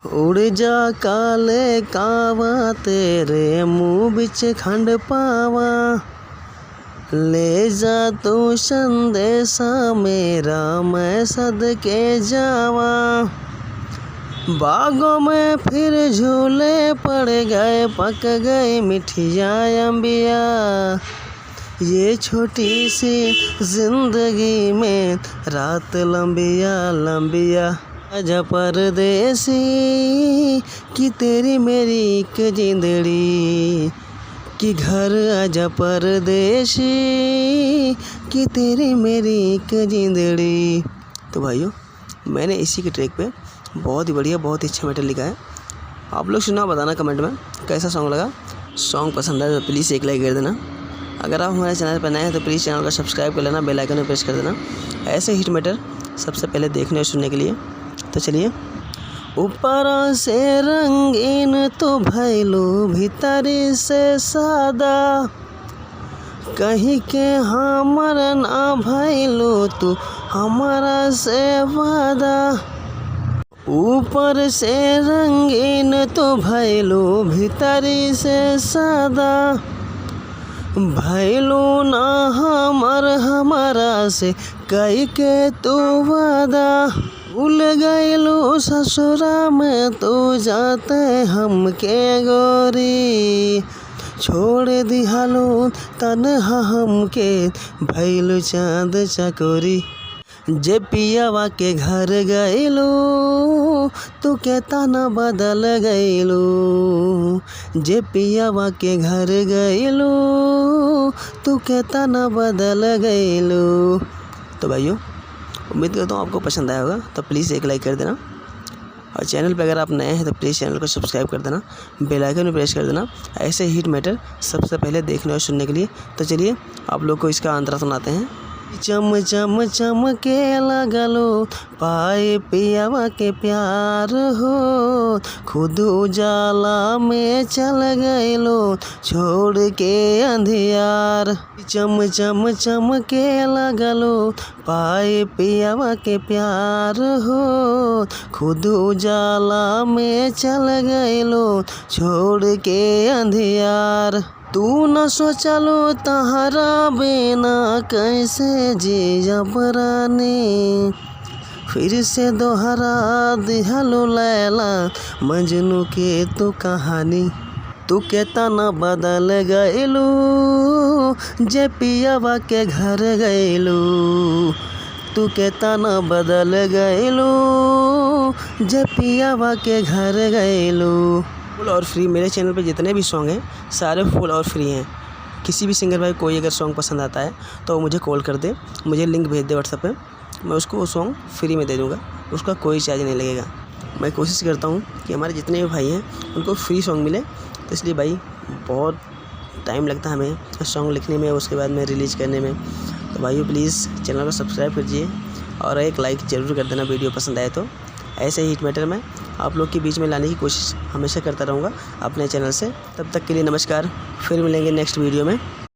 उड़ जा काले कावा तेरे मुँह बिच खंड पावा, ले जा तू संदेशा मेरा मैं सदके जावा। बागों में फिर झूले पड़ गए, पक गई मिठिया अम्बिया, ये छोटी सी जिंदगी में रात लंबिया लंबिया। आजा परदेसी कि तेरी मेरी एक जिंदड़ी, कि घर आजा परदेसी कि तेरी मेरी एक जिंदड़ी। तो भाइयों, मैंने इसी के ट्रैक पे बहुत ही बढ़िया, बहुत ही अच्छा मैटर लिखा है। आप लोग सुना, बताना कमेंट में कैसा सॉन्ग लगा। सॉन्ग पसंद आए तो प्लीज़ एक लाइक कर देना। अगर आप हमारे चैनल पर नए हैं तो प्लीज़ चैनल को सब्सक्राइब कर लेना, बेल आइकन में प्रेस कर देना ऐसे हिट मैटर सबसे पहले देखने और सुनने के लिए। तो चलिए। ऊपर से रंगीन तो भैलू भीतरी से सादा, कहीं के हमर ना भैलू तू हमारा से वादा। ऊपर से रंगीन तो भैलू भीतरी से सादा, भैलू ना हमर हमारा से कई के तू वादा। भूल गईलू ससुरा में तू जाते हमके गोरी, छोड़ दिहालू तन्हा हमके भैलू चाँद चकोरी। जे पियावा के घर गईलू तू के तना बदल गईलू, जे पियावा के घर गईलू तू के तना बदल गईलू। तो भाइयों, उम्मीद करता हूँ आपको पसंद आया होगा। तो प्लीज़ एक लाइक कर देना, और चैनल पे अगर आप नए हैं तो प्लीज़ चैनल को सब्सक्राइब कर देना, बेल आइकन में प्रेस कर देना ऐसे हिट मैटर सबसे पहले देखने और सुनने के लिए। तो चलिए आप लोग को इसका अंतरा सुनाते हैं। चम चम चमके लगलो पाए पियावा के प्यार हो, खुद उजाला में चल गईलो छोड़ के अंधियार। चम चम चमके लगलो पाए पियावा के प्यार हो, खुद उजाला में चल गईलो छोड़ के अंधियार। तू न सोचलो तहरा बिना कैसे जिया बरानी, फिर से दोहरा दिहलो लैला मजनू के तो कहानी। तू के तना बदल गईलू जे पियावा के घर गईलू, तू के तना बदल गईलू जे पियावा के घर गईलू। फुल और फ्री मेरे चैनल पे जितने भी सॉन्ग हैं सारे फुल और फ्री हैं। किसी भी सिंगर भाई कोई अगर सॉन्ग पसंद आता है तो मुझे कॉल कर दे, मुझे लिंक भेज दे व्हाट्सएप पे, मैं उसको वो सॉन्ग फ्री में दे दूँगा, उसका कोई चार्ज नहीं लगेगा। मैं कोशिश करता हूँ कि हमारे जितने भी भाई हैं उनको फ्री सॉन्ग मिले। तो इसलिए भाई बहुत टाइम लगता है हमें सॉन्ग लिखने में, उसके बाद में रिलीज़ करने में। तो भाइयों प्लीज़ चैनल को सब्सक्राइब कीजिए और एक लाइक ज़रूर कर देना वीडियो पसंद आए तो। ऐसे ही हिट मैटर में आप लोग के बीच में लाने की कोशिश हमेशा करता रहूँगा अपने चैनल से। तब तक के लिए नमस्कार, फिर मिलेंगे नेक्स्ट वीडियो में।